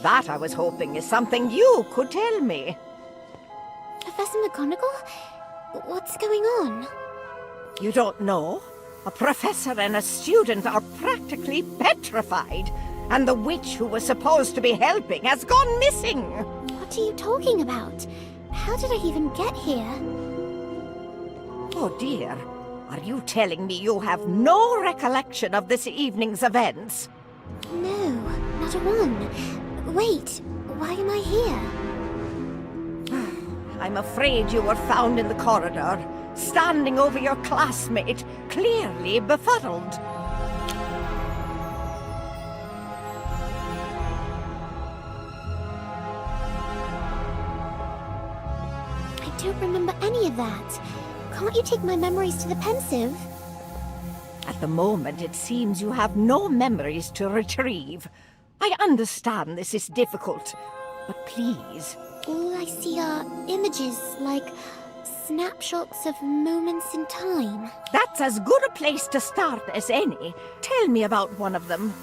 That, I was hoping, is something you could tell me. Professor McGonagall? What's going on? You don't know? A professor and a student are practically petrified, and the witch who was supposed to be helping has gone missing. What are you talking about? How did I even get here? Oh dear, are you telling me you have no recollection of this evening's events? No, not a one. Wait, why am I here? I'm afraid you were found in the corridor, standing over your classmate, clearly befuddled. I don't remember any of that. Can't you take my memories to the pensive? At the moment, it seems you have no memories to retrieve. I understand this is difficult, but please... All I see are images, like snapshots of moments in time. That's as good a place to start as any. Tell me about one of them.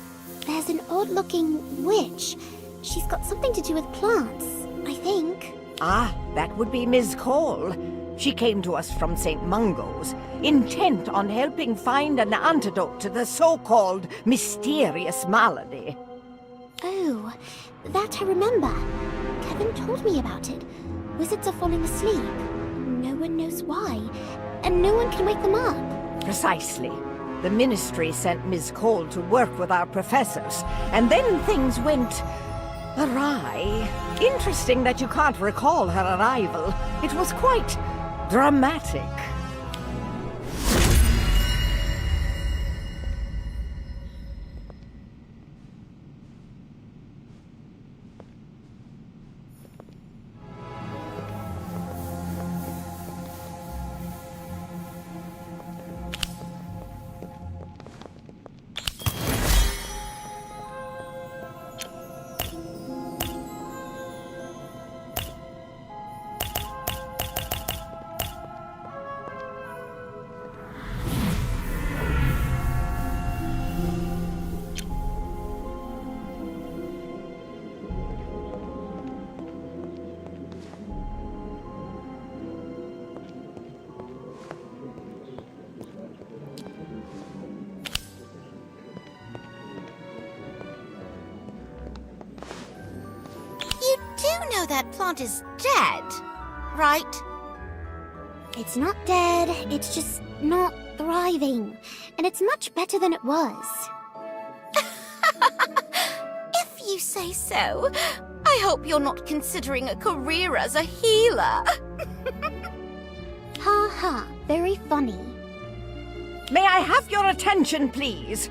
There's an odd-looking witch. She's got something to do with plants, I think. Ah, that would be Ms. Cole. She came to us from St. Mungo's, intent on helping find an antidote to the so-called mysterious malady. Oh, that I remember. Kevin told me about it. Wizards are falling asleep. No one knows why, and no one can wake them up. Precisely. The Ministry sent Ms. Cole to work with our professors, and then things went... awry. Interesting that you can't recall her arrival. It was quite... dramatic. That plant is dead, right? It's not dead, it's just not thriving. And it's much better than it was. If you say so. I hope you're not considering a career as a healer. Ha ha, very funny. May I have your attention, please?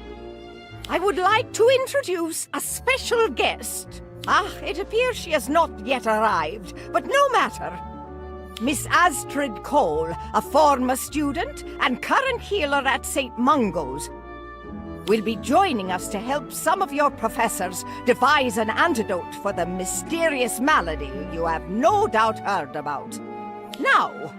I would like to introduce a special guest. Ah, it appears she has not yet arrived, but no matter. Miss Astrid Cole, a former student and current healer at St. Mungo's, will be joining us to help some of your professors devise an antidote for the mysterious malady you have no doubt heard about. Now...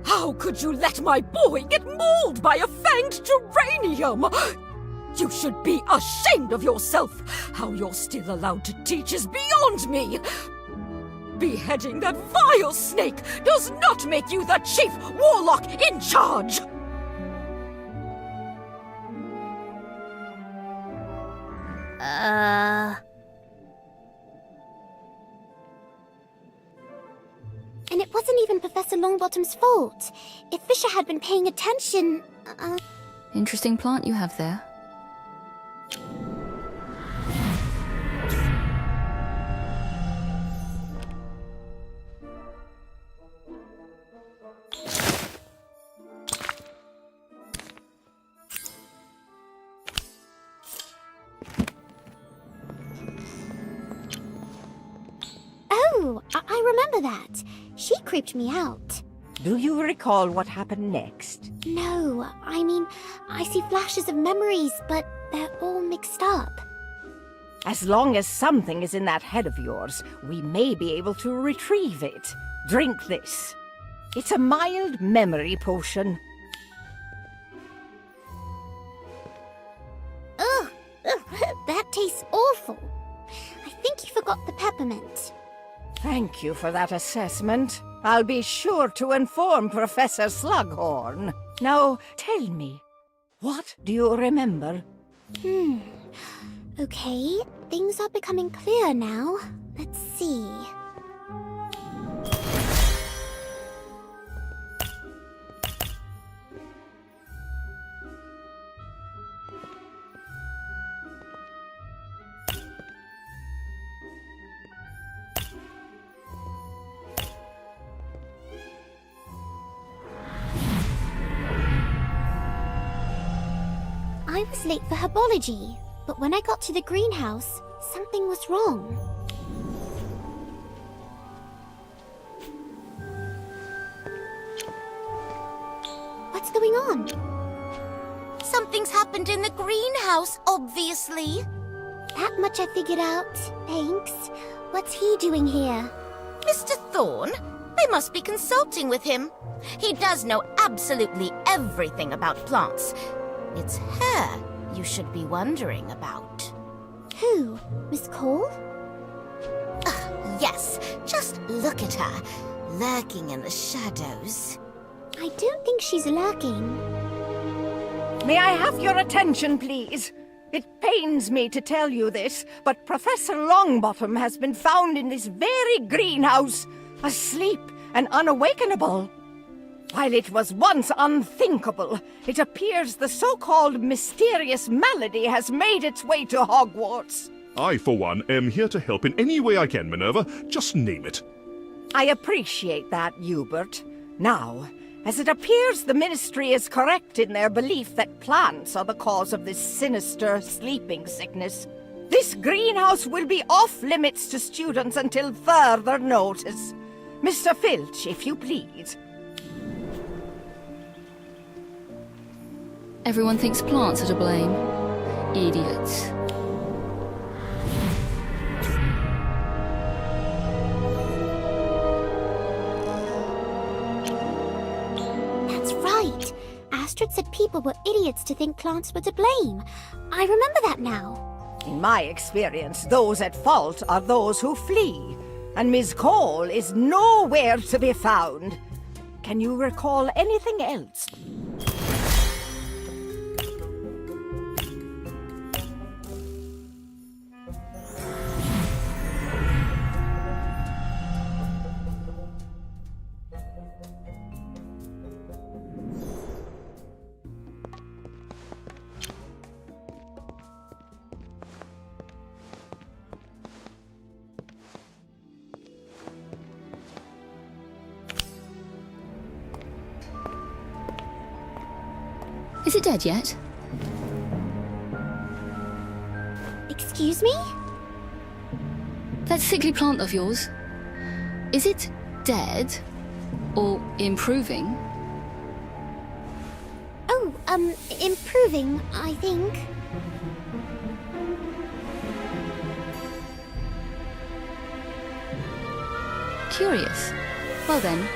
How could you let my boy get mauled by a fanged geranium? You should be ashamed of yourself. How you're still allowed to teach is beyond me. Beheading that vile snake does not make you the chief warlock in charge. And it wasn't even Professor Longbottom's fault. If Fisher had been paying attention... Interesting plant you have there. that. She creeped me out. Do you recall what happened next? No, I mean, I see flashes of memories, but they're all mixed up. As long as something is in that head of yours, we may be able to retrieve it. Drink this. It's a mild memory potion. Ugh, that tastes awful. I think you forgot the peppermint. Thank you for that assessment. I'll be sure to inform Professor Slughorn. Now, tell me, what do you remember? Okay, things are becoming clear now. Let's see. I was late for herbology, but when I got to the greenhouse, something was wrong. What's going on? Something's happened in the greenhouse, obviously. That much I figured out. Thanks. What's he doing here? Mr. Thorne? They must be consulting with him. He does know absolutely everything about plants. It's her you should be wondering about. Who? Miss Cole? Yes, just look at her, lurking in the shadows. I don't think she's lurking. May I have your attention, please? It pains me to tell you this, but Professor Longbottom has been found in this very greenhouse, asleep and unawakenable. While it was once unthinkable, it appears the so-called mysterious malady has made its way to Hogwarts. I, for one, am here to help in any way I can, Minerva. Just name it. I appreciate that, Hubert. Now, as it appears the Ministry is correct in their belief that plants are the cause of this sinister sleeping sickness, this greenhouse will be off-limits to students until further notice. Mr. Filch, if you please. Everyone thinks plants are to blame. Idiots. That's right. Astrid said people were idiots to think plants were to blame. I remember that now. In my experience, those at fault are those who flee, and Miss Cole is nowhere to be found. Can you recall anything else? Is it dead yet? Excuse me? That sickly plant of yours. Is it dead? Or improving? Oh, improving, I think. Curious. Well then.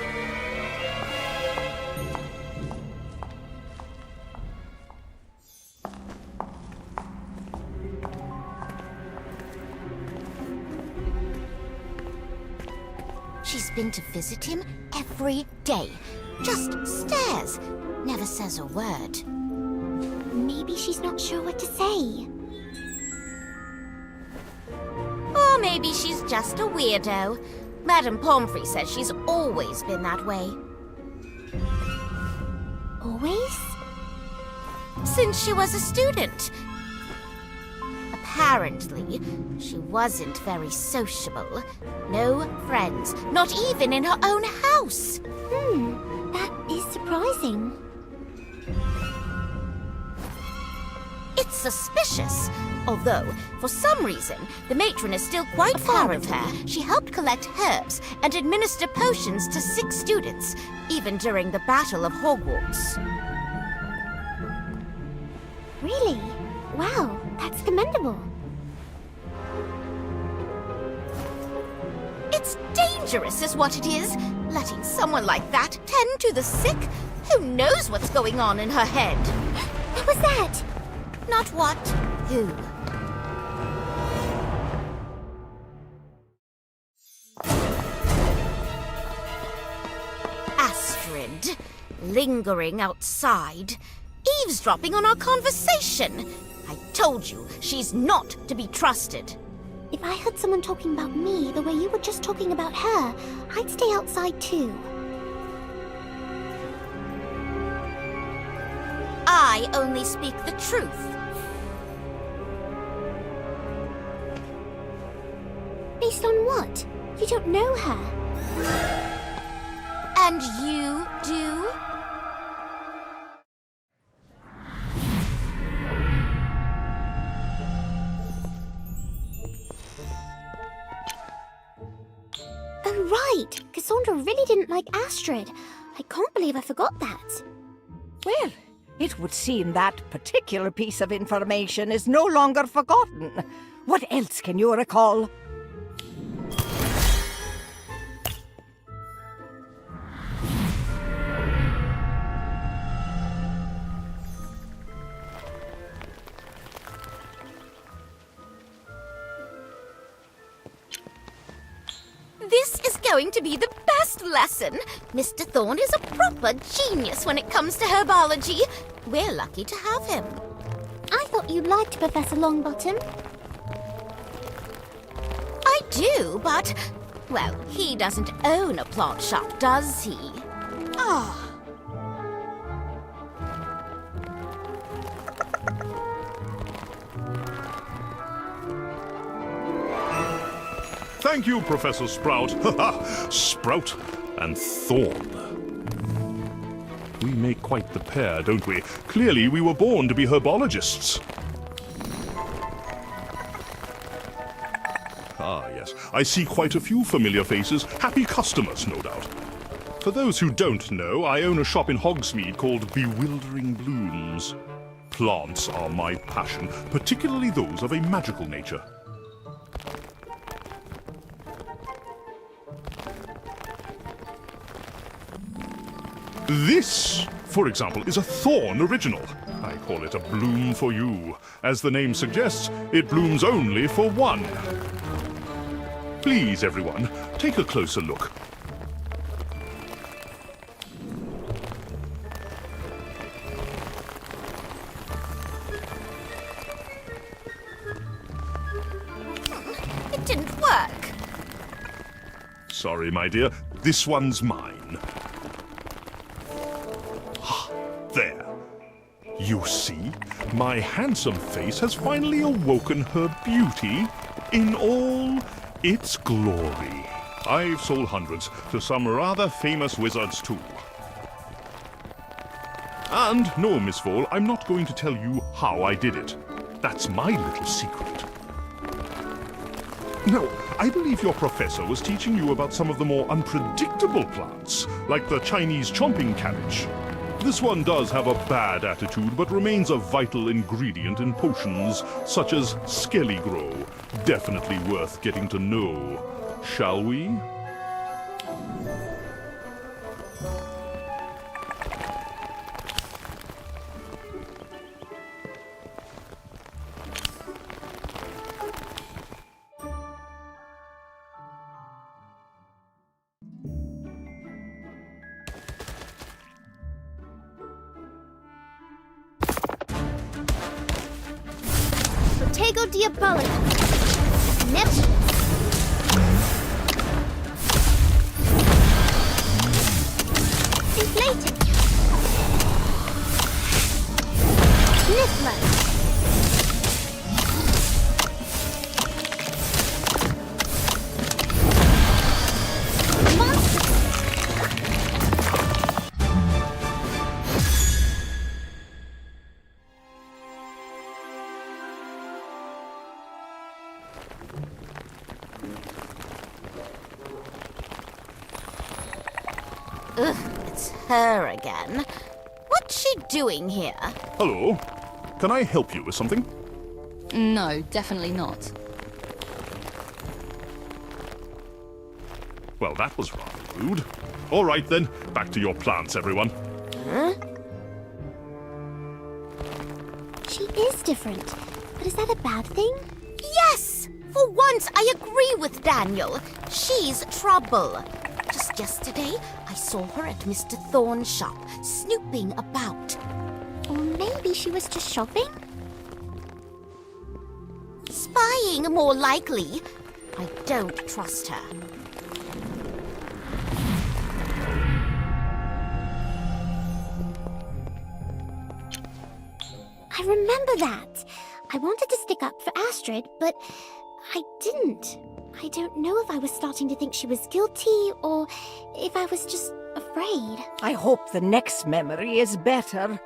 She's been to visit him every day. Just stares. Never says a word. Maybe she's not sure what to say. Or maybe she's just a weirdo. Madame Pomfrey says she's always been that way. Always? Since she was a student. Apparently, she wasn't very sociable. No friends, not even in her own house. That is surprising. bit suspicious. Although, for some reason, the matron is still quite fond of her. She helped collect herbs and administer potions to 6 students, even during the Battle of Hogwarts. Really? Wow, that's commendable. It's dangerous is what it is. Letting someone like that tend to the sick? Who knows what's going on in her head? What was that? Not what, who. Astrid, lingering outside, eavesdropping on our conversation. I told you, she's not to be trusted. If I heard someone talking about me the way you were just talking about her, I'd stay outside too. I only speak the truth. Based on what? You don't know her. And you do? Oh, right. Cassandra really didn't like Astrid. I can't believe I forgot that. Well, it would seem that particular piece of information is no longer forgotten. What else can you recall? This is going to be the best lesson. Mr. Thorne is a proper genius when it comes to herbology. We're lucky to have him. I thought you liked Professor Longbottom. I do, but, well, he doesn't own a plant shop, does he? Ah. Thank you, Professor Sprout. Sprout and Thorn. We make quite the pair, don't we? Clearly, we were born to be herbologists. Ah, yes. I see quite a few familiar faces. Happy customers, no doubt. For those who don't know, I own a shop in Hogsmeade called Bewildering Blooms. Plants are my passion, particularly those of a magical nature. This, for example, is a thorn original. I call it a bloom for you. As the name suggests, it blooms only for one. Please, everyone, take a closer look. It didn't work. Sorry, my dear, this one's mine. There. You see, my handsome face has finally awoken her beauty in all its glory. I've sold hundreds to some rather famous wizards too. And no, Miss Fall, I'm not going to tell you how I did it. That's my little secret. Now, I believe your professor was teaching you about some of the more unpredictable plants, like the Chinese chomping cabbage. This one does have a bad attitude, but remains a vital ingredient in potions, such as Skelliggrow. Definitely worth getting to know. Shall we? Protego Diabolica. Neptune. Inflated. Niffler. Monster. Ugh, it's her again. What's she doing here? Hello. Can I help you with something? No, definitely not. Well, that was rather rude. All right then, back to your plants, everyone. She is different, but is that a bad thing? Yes! For once, I agree with Daniel. She's trouble. Just yesterday, I saw her at Mr. Thorne's shop, snooping about. Or maybe she was just shopping? Spying, more likely. I don't trust her. I remember that. I wanted to stick up for Astrid, but I didn't. I don't know if I was starting to think she was guilty or if I was just afraid. I hope the next memory is better.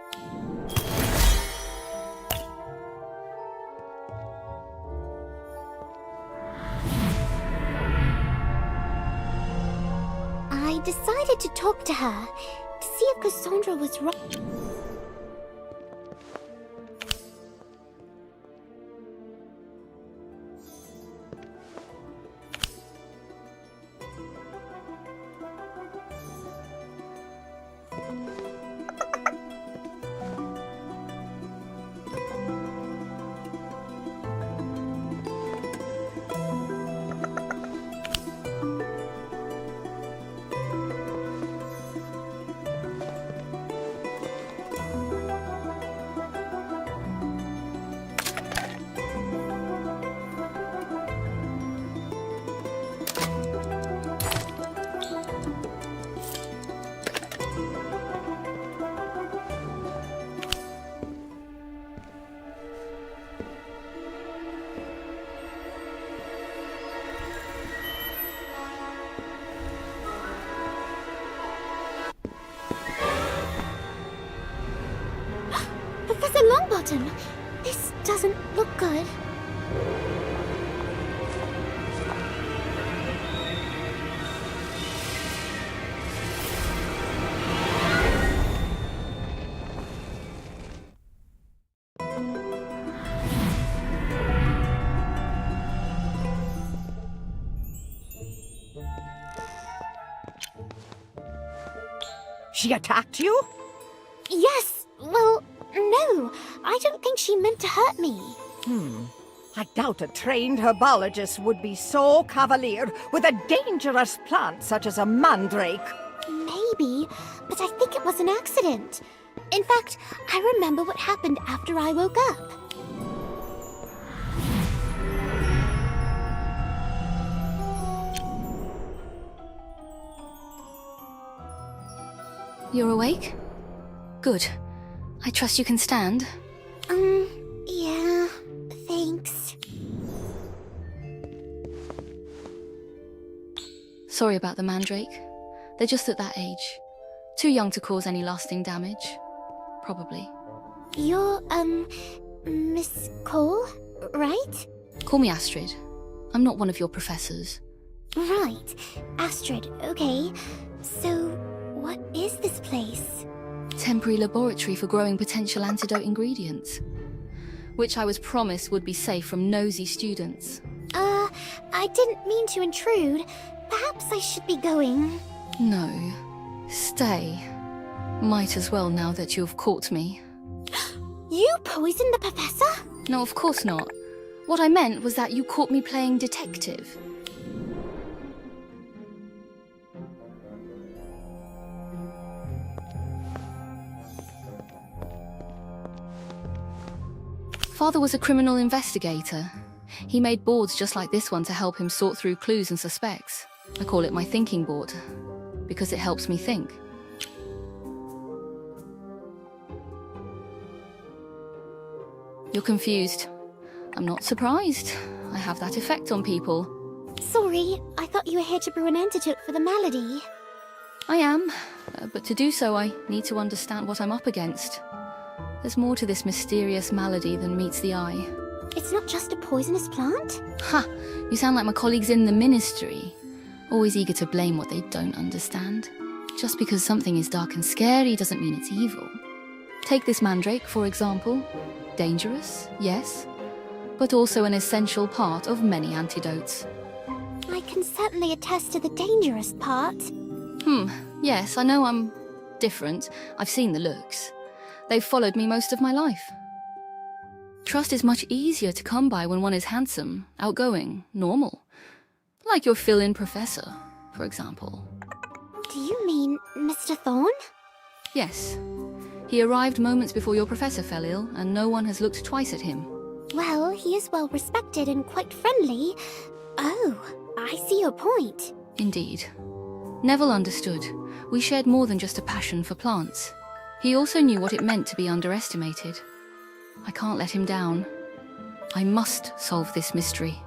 I decided to talk to her to see if Cassandra was right. Professor Longbottom, this doesn't look good. She attacked you? Yes, well, no. I don't think she meant to hurt me. I doubt a trained herbologist would be so cavalier with a dangerous plant such as a mandrake. Maybe, but I think it was an accident. In fact, I remember what happened after I woke up. You're awake? Good. I trust you can stand. Yeah, thanks. Sorry about the mandrake. They're just at that age. Too young to cause any lasting damage. Probably. You're, Miss Cole, right? Call me Astrid. I'm not one of your professors. Right. Astrid, okay. So, what is this place? Temporary laboratory for growing potential antidote ingredients, which I was promised would be safe from nosy students. I didn't mean to intrude. Perhaps I should be going. No. Stay. Might as well now that you've caught me. You poisoned the professor? No, of course not. What I meant was that you caught me playing detective. Father was a criminal investigator. He made boards just like this one to help him sort through clues and suspects. I call it my thinking board, because it helps me think. You're confused. I'm not surprised. I have that effect on people. Sorry, I thought you were here to brew an antidote for the malady. I am, but to do so I need to understand what I'm up against. There's more to this mysterious malady than meets the eye. It's not just a poisonous plant? Ha! You sound like my colleagues in the ministry. Always eager to blame what they don't understand. Just because something is dark and scary doesn't mean it's evil. Take this mandrake, for example. Dangerous, yes, but also an essential part of many antidotes. I can certainly attest to the dangerous part. Yes, I know I'm different. I've seen the looks. They've followed me most of my life. Trust is much easier to come by when one is handsome, outgoing, normal. Like your fill-in professor, for example. Do you mean Mr. Thorne? Yes. He arrived moments before your professor fell ill, and no one has looked twice at him. Well, he is well respected and quite friendly. Oh, I see your point. Indeed. Neville understood. We shared more than just a passion for plants. He also knew what it meant to be underestimated. I can't let him down. I must solve this mystery.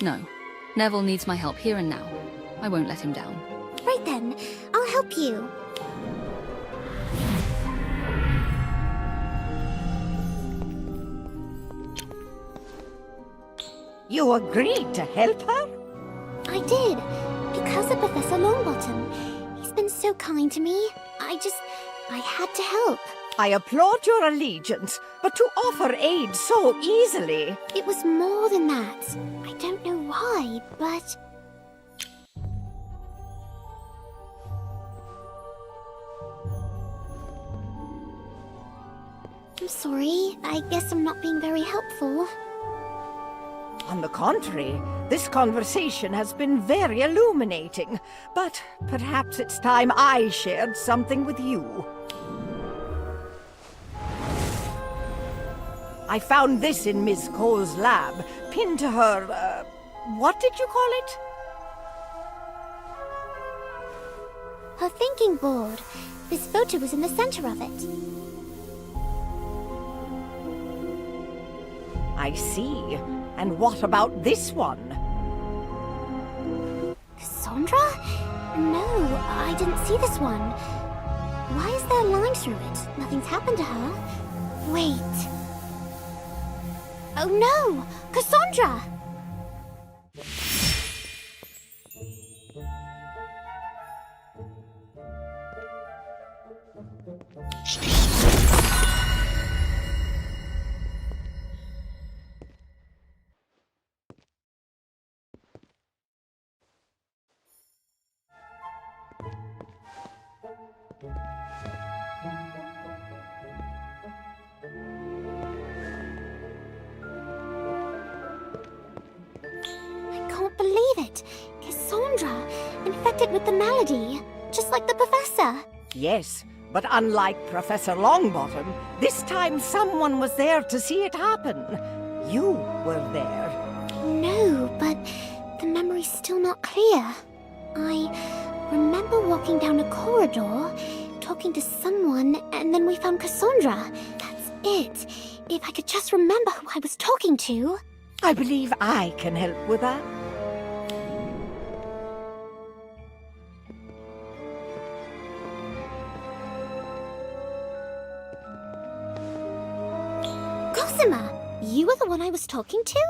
No. Neville needs my help here and now. I won't let him down. Right then, I'll help you. You agreed to help her? I did, because of Professor Longbottom. He's been so kind to me. I had to help. I applaud your allegiance, but to offer aid so easily... It was more than that. I don't know why, but... I'm sorry. I guess I'm not being very helpful. On the contrary, this conversation has been very illuminating. But perhaps it's time I shared something with you. I found this in Miss Cole's lab, pinned to her, what did you call it? Her thinking board. This photo was in the center of it. I see. And what about this one? Cassandra? No, I didn't see this one. Why is there a line through it? Nothing's happened to her. Wait. Oh no! Cassandra! Can't believe it! Cassandra, infected with the malady, just like the professor. Yes, but unlike Professor Longbottom, this time someone was there to see it happen. You were there. No, but the memory's still not clear. I remember walking down a corridor, talking to someone, and then we found Cassandra. That's it. If I could just remember who I was talking to. I believe I can help with that. Gossamer! You were the one I was talking to?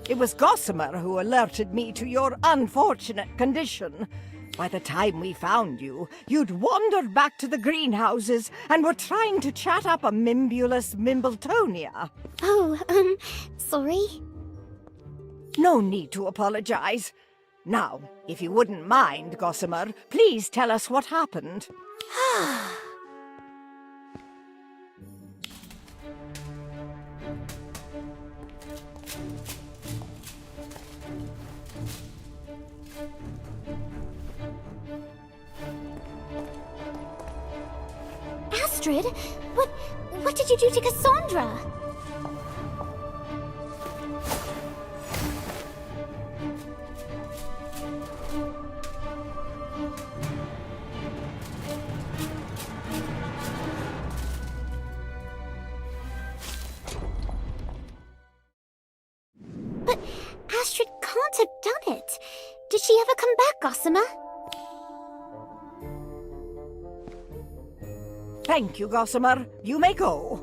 It was Gossamer who alerted me to your unfortunate condition. By the time we found you, you'd wandered back to the greenhouses and were trying to chat up a Mimbulus Mimbletonia. Oh, sorry. No need to apologize. Now, if you wouldn't mind, Gossamer, please tell us what happened. Astrid, what did you do to Cassandra? But Astrid can't have done it. Did Did she ever come back, Gossamer? Thank you, Gossamer. You may go.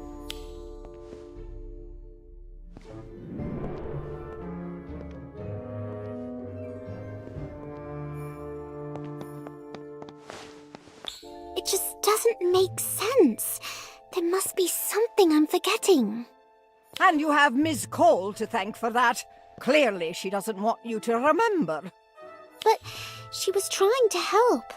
It just doesn't make sense. There must be something I'm forgetting. And you have Miss Cole to thank for that. Clearly, she doesn't want you to remember. But she was trying to help.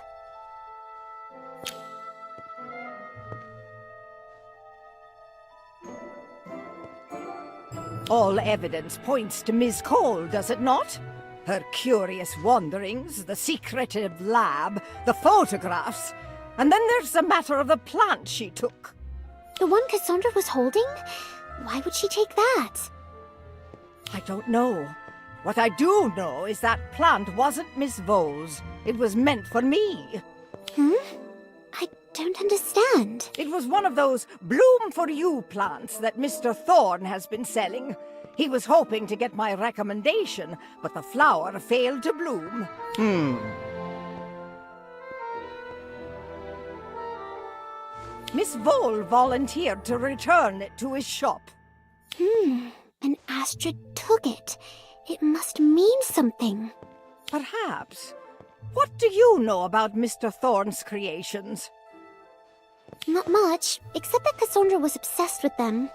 All evidence points to Miss Cole, does it not? Her curious wanderings, the secretive lab, the photographs, and then there's the matter of the plant she took. The one Cassandra was holding? Why would she take that? I don't know. What I do know is that plant wasn't Miss Vole's. It was meant for me. I don't understand. It was one of those bloom for you plants that Mr. Thorne has been selling. He was hoping to get my recommendation, but the flower failed to bloom. Miss Vole volunteered to return it to his shop. And Astrid took it. It must mean something. Perhaps. What do you know about Mr. Thorne's creations? Not much, except that Cassandra was obsessed with them.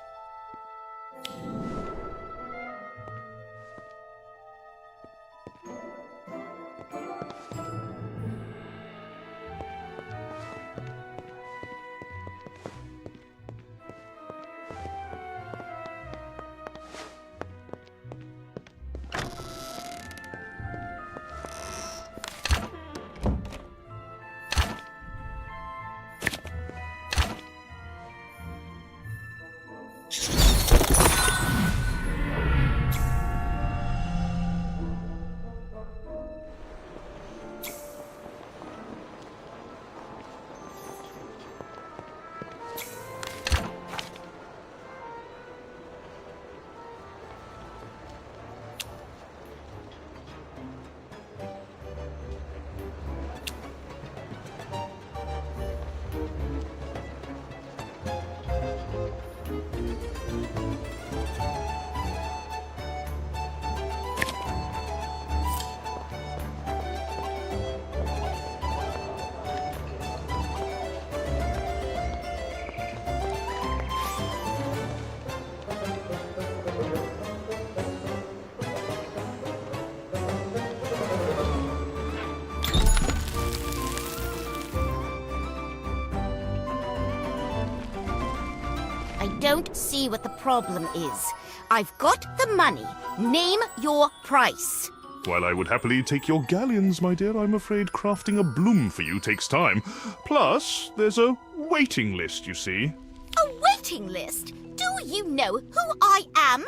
I don't see what the problem is. I've got the money. Name your price. While I would happily take your galleons, my dear, I'm afraid crafting a bloom for you takes time. Plus, there's a waiting list, you see. A waiting list? Do you know who I am?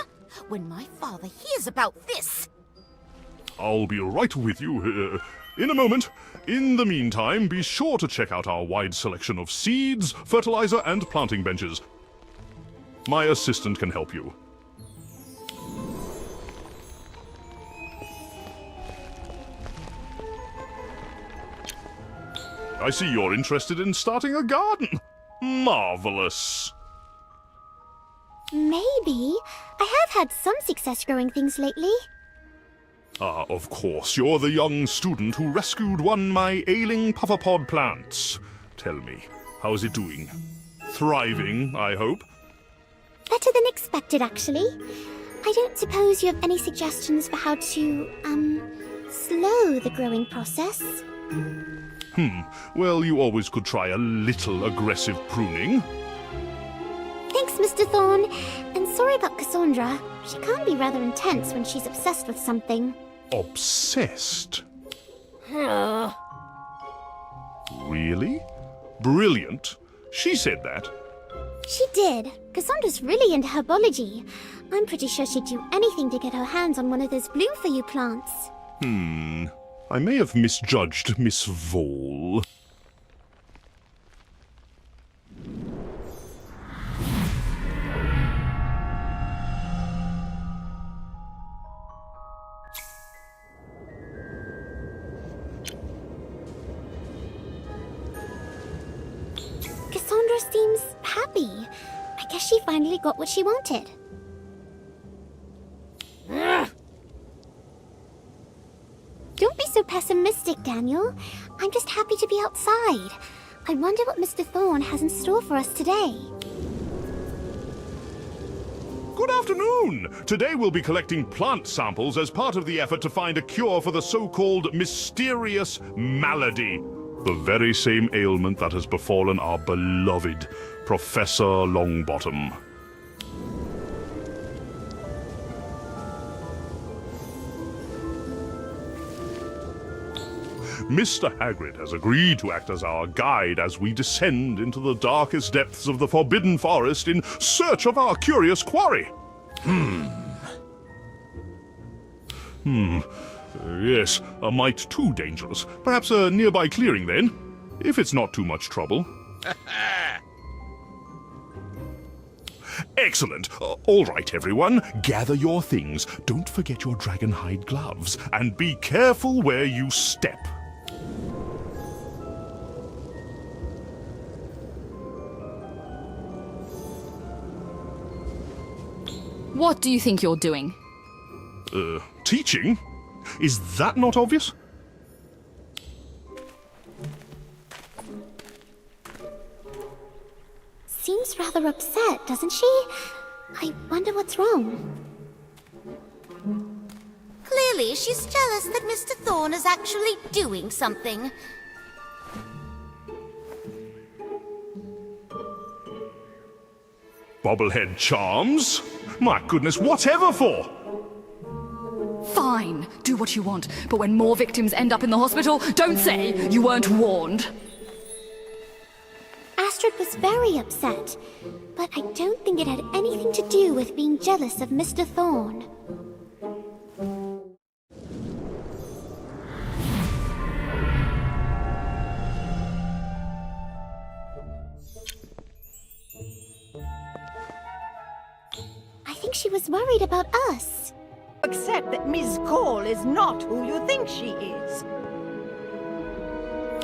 When my father hears about this... I'll be right with you in a moment. In the meantime, be sure to check out our wide selection of seeds, fertilizer, and planting benches. My assistant can help you. I see you're interested in starting a garden. Marvelous. Maybe. I have had some success growing things lately. Ah, of course, you're the young student who rescued one my ailing pufferpod plants. Tell me, how's it doing? Thriving, I hope? Better than expected, actually. I don't suppose you have any suggestions for how to, slow the growing process? Well, you always could try a little aggressive pruning. Thanks, Mr. Thorne. And sorry about Cassandra. She can be rather intense when she's obsessed with something. Obsessed? Really? Brilliant. She said that. She did. Cassandra's really into herbology. I'm pretty sure she'd do anything to get her hands on one of those bloom for you plants. I may have misjudged Miss Vole. Cassandra seems happy. I guess she finally got what she wanted. Don't be so pessimistic, Daniel. I'm just happy to be outside. I wonder what Mr. Thorne has in store for us today. Good afternoon! Today we'll be collecting plant samples as part of the effort to find a cure for the so-called mysterious malady. The very same ailment that has befallen our beloved Professor Longbottom. Mr. Hagrid has agreed to act as our guide as we descend into the darkest depths of the Forbidden Forest in search of our curious quarry. Yes, a mite too dangerous. Perhaps a nearby clearing then, if it's not too much trouble. Excellent. All right, everyone, gather your things. Don't forget your dragon hide gloves, and be careful where you step. What do you think you're doing? Teaching? Is that not obvious? Seems rather upset, doesn't she? I wonder what's wrong. Clearly, she's jealous that Mr. Thorne is actually doing something. Bobblehead charms? My goodness, whatever for? Fine, do what you want, but when more victims end up in the hospital, don't say you weren't warned. Astrid was very upset, but I don't think it had anything to do with being jealous of Mr. Thorne. I think she was worried about us. Except that Ms. Cole is not who you think she is.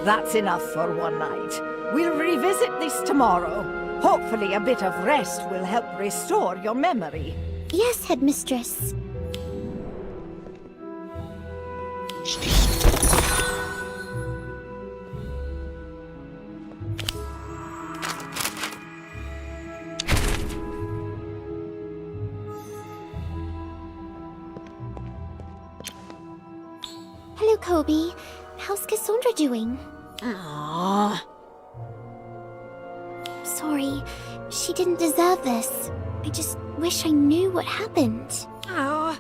That's enough for one night. We'll revisit this tomorrow. Hopefully a bit of rest will help restore your memory. Yes, Headmistress. Hello, Kobe. How's Cassandra doing? Sorry, she didn't deserve this. I just wish I knew what happened. I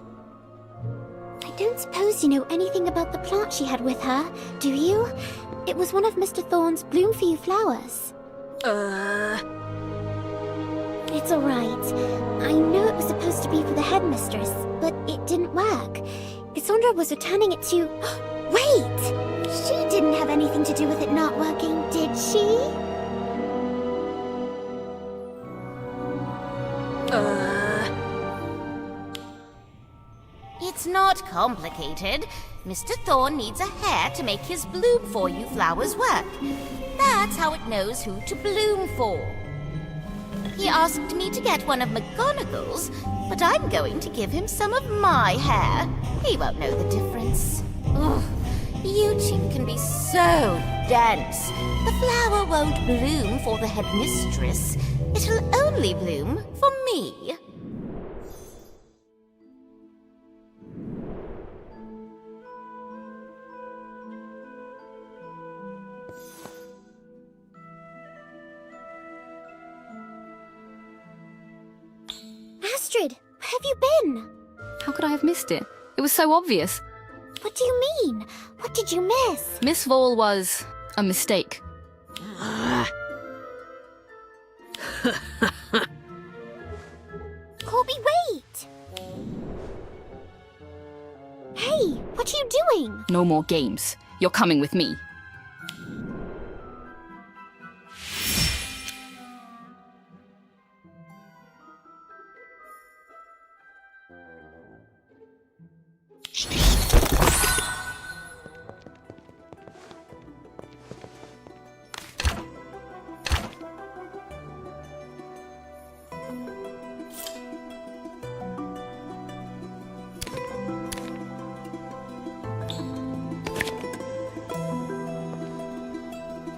don't suppose you know anything about the plant she had with her, do you? It was one of Mr. Thorne's bloom for you flowers. It's alright. I know it was supposed to be for the headmistress, but it didn't work. Cassandra was returning it to... Wait! She didn't have anything to do with it not working, did she? It's not complicated. Mr. Thorne needs a hair to make his bloom for you flowers work. That's how it knows who to bloom for. He asked me to get one of McGonagall's, but I'm going to give him some of my hair. He won't know the difference. Ugh, you two can be so dense. The flower won't bloom for the headmistress. It'll only bloom for me. Astrid, where have you been? How could I have missed it? It was so obvious. What do you mean? What did you miss? Miss Vaughn was a mistake. Colby, wait! Hey, what are you doing? No more games. You're coming with me.